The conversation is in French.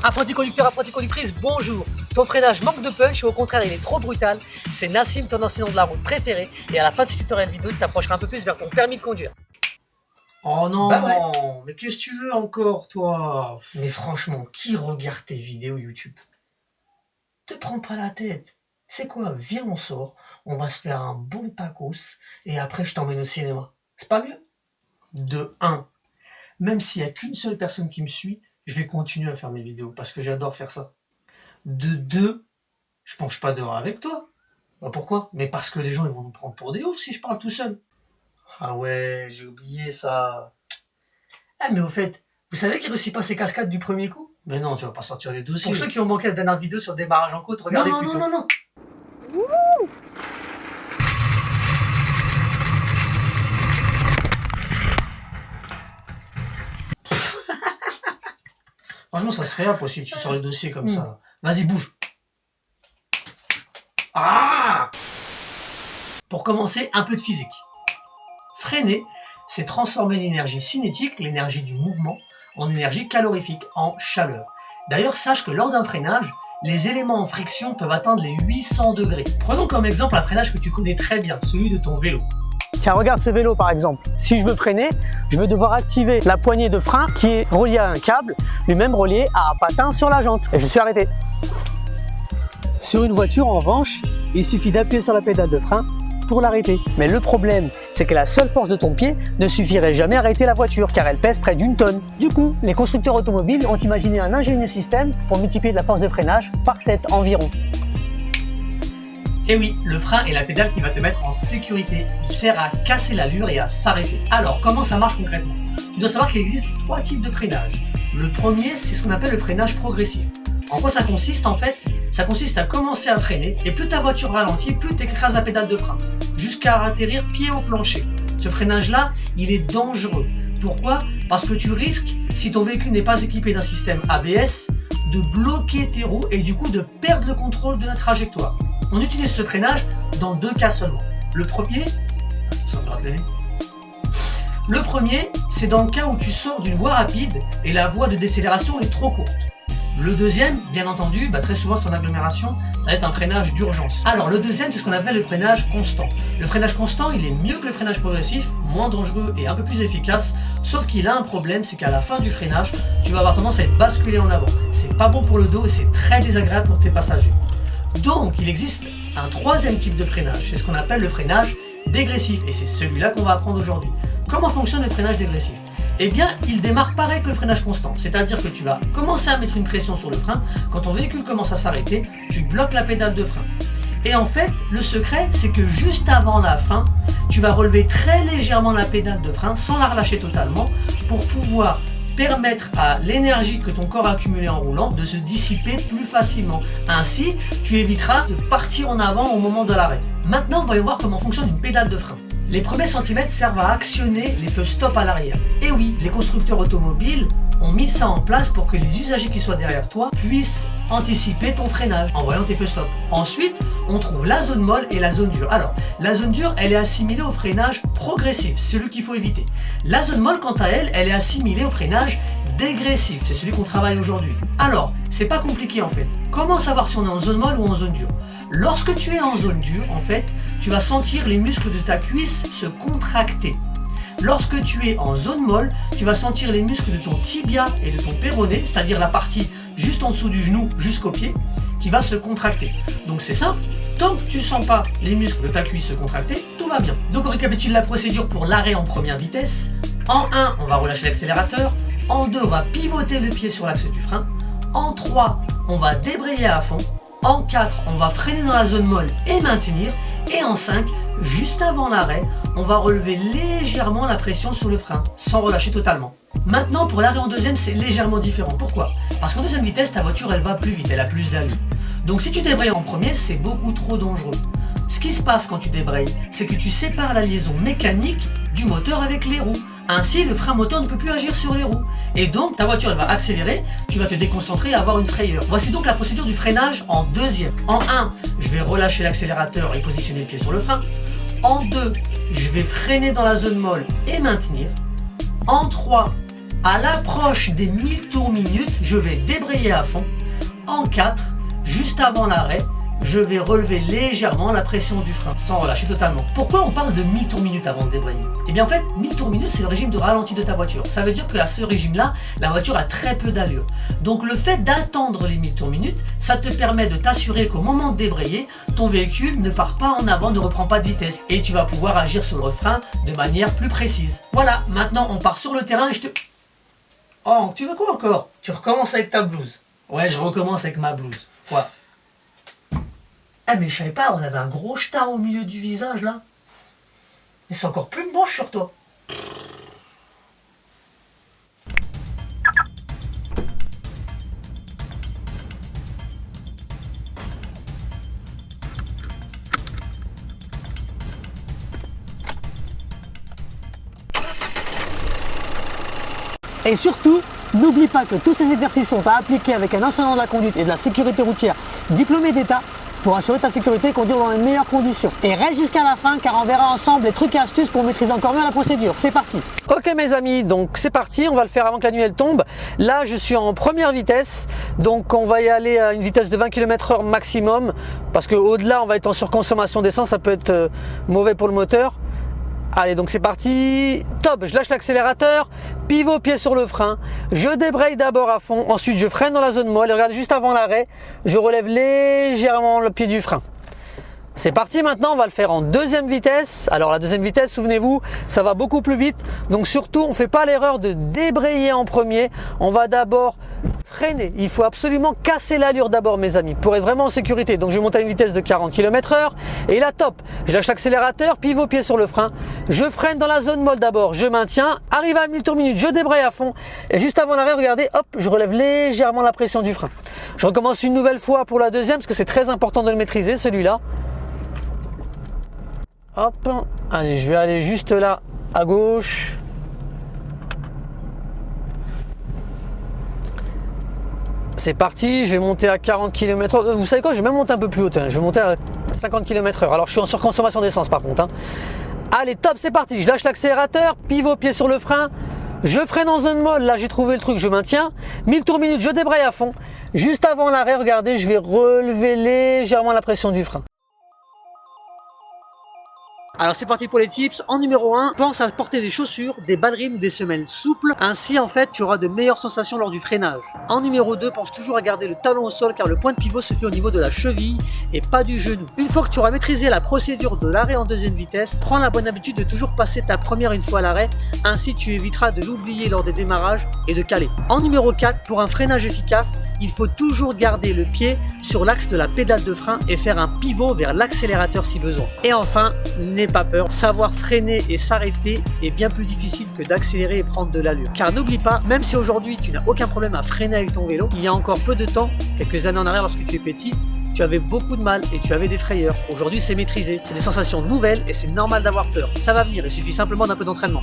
Apprenti conducteur, apprenti conductrice, bonjour. Ton freinage manque de punch ou au contraire il est trop brutal. C'est Nassim, ton enseignant de la route préféré. Et à la fin de ce tutoriel vidéo, tu t'approcheras un peu plus vers ton permis de conduire. Oh non, Bah ouais. mais qu'est-ce que tu veux encore, toi? Mais franchement, qui regarde tes vidéos YouTube? Te prends pas la tête. C'est quoi? Viens, on sort, on va se faire un bon tacos et après je t'emmène au cinéma. C'est pas mieux? De 1, même s'il n'y a qu'une seule personne qui me suit, je vais continuer à faire mes vidéos parce que j'adore faire ça. De 2, je mange pas dehors avec toi. Bah pourquoi? Mais parce que les gens ils vont me prendre pour des oufs si je parle tout seul. Ah ouais, j'ai oublié ça. Ah mais au fait, vous savez qu'il réussit pas ses cascades du premier coup? Mais non, tu vas pas sortir les dossiers. Pour ceux qui ont manqué la dernière vidéo sur le démarrage en côte, regardez plutôt. Non. Franchement, ça se fait up aussi, tu sors les dossiers comme ça. Vas-y, bouge. Ah! Pour commencer, un peu de physique. Freiner, c'est transformer l'énergie cinétique, l'énergie du mouvement, en énergie calorifique, en chaleur. D'ailleurs, sache que lors d'un freinage, les éléments en friction peuvent atteindre les 800 degrés. Prenons comme exemple un freinage que tu connais très bien, celui de ton vélo. Tiens, regarde ce vélo par exemple. Si je veux freiner, je vais devoir activer la poignée de frein qui est reliée à un câble, lui-même relié à un patin sur la jante. Et je suis arrêté. Sur une voiture, en revanche, il suffit d'appuyer sur la pédale de frein pour l'arrêter. Mais le problème, c'est que la seule force de ton pied ne suffirait jamais à arrêter la voiture car elle pèse près d'1 tonne. Du coup, les constructeurs automobiles ont imaginé un ingénieux système pour multiplier la force de freinage par 7 environ. Et oui, le frein est la pédale qui va te mettre en sécurité. Il sert à casser l'allure et à s'arrêter. Alors, comment ça marche concrètement? Tu dois savoir qu'il existe 3 types de freinage. Le premier, c'est ce qu'on appelle le freinage progressif. En quoi ça consiste en fait? Ça consiste à commencer à freiner et plus ta voiture ralentit, plus tu écrases la pédale de frein, jusqu'à atterrir pied au plancher. Ce freinage-là, il est dangereux. Pourquoi? Parce que tu risques, si ton véhicule n'est pas équipé d'un système ABS, de bloquer tes roues et du coup de perdre le contrôle de la trajectoire. On utilise ce freinage dans 2 cas seulement. Le premier, c'est dans le cas où tu sors d'une voie rapide et la voie de décélération est trop courte. Le deuxième, bien entendu, très souvent c'est en agglomération, ça va être un freinage d'urgence. Alors le deuxième, c'est ce qu'on appelle le freinage constant. Le freinage constant, il est mieux que le freinage progressif, moins dangereux et un peu plus efficace, sauf qu'il a un problème, c'est qu'à la fin du freinage, tu vas avoir tendance à être basculé en avant. C'est pas bon pour le dos et c'est très désagréable pour tes passagers. Donc il existe un 3e type de freinage, c'est ce qu'on appelle le freinage dégressif et c'est celui-là qu'on va apprendre aujourd'hui. Comment fonctionne le freinage dégressif? Eh bien, il démarre pareil que le freinage constant, c'est-à-dire que tu vas commencer à mettre une pression sur le frein, quand ton véhicule commence à s'arrêter, tu bloques la pédale de frein. Et en fait, le secret, c'est que juste avant la fin, tu vas relever très légèrement la pédale de frein sans la relâcher totalement pour pouvoir permettre à l'énergie que ton corps a accumulée en roulant de se dissiper plus facilement. Ainsi, tu éviteras de partir en avant au moment de l'arrêt. Maintenant, voyons voir comment fonctionne une pédale de frein. Les premiers centimètres servent à actionner les feux stop à l'arrière. Et oui, les constructeurs automobiles ont mis ça en place pour que les usagers qui soient derrière toi puissent anticiper ton freinage en voyant tes feux stop. Ensuite, on trouve la zone molle et la zone dure. Alors, la zone dure, elle est assimilée au freinage progressif, c'est celui qu'il faut éviter. La zone molle, quant à elle, elle est assimilée au freinage dégressif, c'est celui qu'on travaille aujourd'hui. Alors, c'est pas compliqué en fait. Comment savoir si on est en zone molle ou en zone dure? Lorsque tu es en zone dure, en fait, tu vas sentir les muscles de ta cuisse se contracter. Lorsque tu es en zone molle, tu vas sentir les muscles de ton tibia et de ton péroné, c'est-à-dire la partie juste en dessous du genou jusqu'au pied, qui va se contracter. Donc c'est simple, tant que tu sens pas les muscles de ta cuisse se contracter, tout va bien. Donc on récapitule la procédure pour l'arrêt en première vitesse. En 1, on va relâcher l'accélérateur. En 2, on va pivoter le pied sur l'axe du frein. En 3, on va débrayer à fond. En 4, on va freiner dans la zone molle et maintenir. Et en 5, juste avant l'arrêt, on va relever légèrement la pression sur le frein, sans relâcher totalement. Maintenant, pour l'arrêt en deuxième, c'est légèrement différent. Pourquoi? Parce qu'en deuxième vitesse, ta voiture, elle va plus vite, elle a plus d'allure. Donc si tu débrayes en premier, c'est beaucoup trop dangereux. Ce qui se passe quand tu débrayes, c'est que tu sépares la liaison mécanique du moteur avec les roues. Ainsi, le frein moteur ne peut plus agir sur les roues. Et donc, ta voiture elle va accélérer, tu vas te déconcentrer et avoir une frayeur. Voici donc la procédure du freinage en deuxième. En 1, je vais relâcher l'accélérateur et positionner le pied sur le frein. En 2, je vais freiner dans la zone molle et maintenir. En 3, À l'approche des 1000 tours minutes, je vais débrayer à fond. En 4, juste avant l'arrêt, je vais relever légèrement la pression du frein, sans relâcher totalement. Pourquoi on parle de 1000 tours minutes avant de débrayer? Eh bien en fait, 1000 tours minutes, c'est le régime de ralenti de ta voiture. Ça veut dire qu'à ce régime-là, la voiture a très peu d'allure. Donc le fait d'attendre les 1000 tours minutes, ça te permet de t'assurer qu'au moment de débrayer, ton véhicule ne part pas en avant, ne reprend pas de vitesse. Et tu vas pouvoir agir sur le frein de manière plus précise. Voilà, maintenant on part sur le terrain et je te... Oh, tu veux quoi encore? Tu recommences avec ta blouse. Ouais, je recommence avec ma blouse. Quoi? Ah mais je savais pas, on avait un gros star au milieu du visage là. Mais c'est encore plus moche sur toi. Et surtout, n'oublie pas que tous ces exercices sont à appliquer avec un enseignant de la conduite et de la sécurité routière diplômé d'État pour assurer ta sécurité et conduire dans les meilleures conditions. Et reste jusqu'à la fin car on verra ensemble les trucs et astuces pour maîtriser encore mieux la procédure. C'est parti! Ok mes amis, donc c'est parti, on va le faire avant que la nuit elle tombe. Là je suis en première vitesse, donc on va y aller à une vitesse de 20 km/h maximum parce qu'au-delà on va être en surconsommation d'essence, ça peut être mauvais pour le moteur. Allez, donc c'est parti, top, je lâche l'accélérateur, pivot pied sur le frein, je débraye d'abord à fond, ensuite je freine dans la zone molle et regardez juste avant l'arrêt, je relève légèrement le pied du frein. C'est parti, maintenant on va le faire en deuxième vitesse. Alors la deuxième vitesse, souvenez-vous, ça va beaucoup plus vite, donc surtout on ne fait pas l'erreur de débrayer en premier, on va d'abord freiner. Il faut absolument casser l'allure d'abord mes amis pour être vraiment en sécurité. Donc je vais monter à une vitesse de 40 km/h et là top, je lâche l'accélérateur, pivot pied sur le frein, je freine dans la zone molle d'abord, je maintiens, arrive à 1000 tours minutes, je débraye à fond et juste avant l'arrêt, regardez, hop, je relève légèrement la pression du frein. Je recommence une nouvelle fois pour la deuxième parce que c'est très important de le maîtriser celui-là. Hop, allez, je vais aller juste là à gauche. C'est parti, je vais monter à 40 km/h. Vous savez quoi, je vais même monter un peu plus haut, je vais monter à 50 km/h. Alors je suis en surconsommation d'essence par contre. Allez, top, c'est parti, je lâche l'accélérateur, pivot pied sur le frein, je freine en zone molle, là j'ai trouvé le truc, je maintiens. 1000 tours minutes, je débraye à fond. Juste avant l'arrêt, regardez, je vais relever légèrement la pression du frein. Alors c'est parti pour les tips. En numéro 1, pense à porter des chaussures, des ballerines ou des semelles souples. Ainsi en fait tu auras de meilleures sensations lors du freinage. En numéro 2, pense toujours à garder le talon au sol car le point de pivot se fait au niveau de la cheville et pas du genou. Une fois que tu auras maîtrisé la procédure de l'arrêt en deuxième vitesse, prends la bonne habitude de toujours passer ta première une fois à l'arrêt. Ainsi tu éviteras de l'oublier lors des démarrages et de caler. En numéro 4, pour un freinage efficace, il faut toujours garder le pied sur l'axe de la pédale de frein et faire un pivot vers l'accélérateur si besoin. Et enfin, n'aie pas peur, savoir freiner et s'arrêter est bien plus difficile que d'accélérer et prendre de l'allure. Car n'oublie pas, même si aujourd'hui tu n'as aucun problème à freiner avec ton vélo, il y a encore peu de temps, quelques années en arrière lorsque tu es petit, tu avais beaucoup de mal et tu avais des frayeurs. Aujourd'hui c'est maîtrisé, c'est des sensations nouvelles et c'est normal d'avoir peur. Ça va venir, il suffit simplement d'un peu d'entraînement.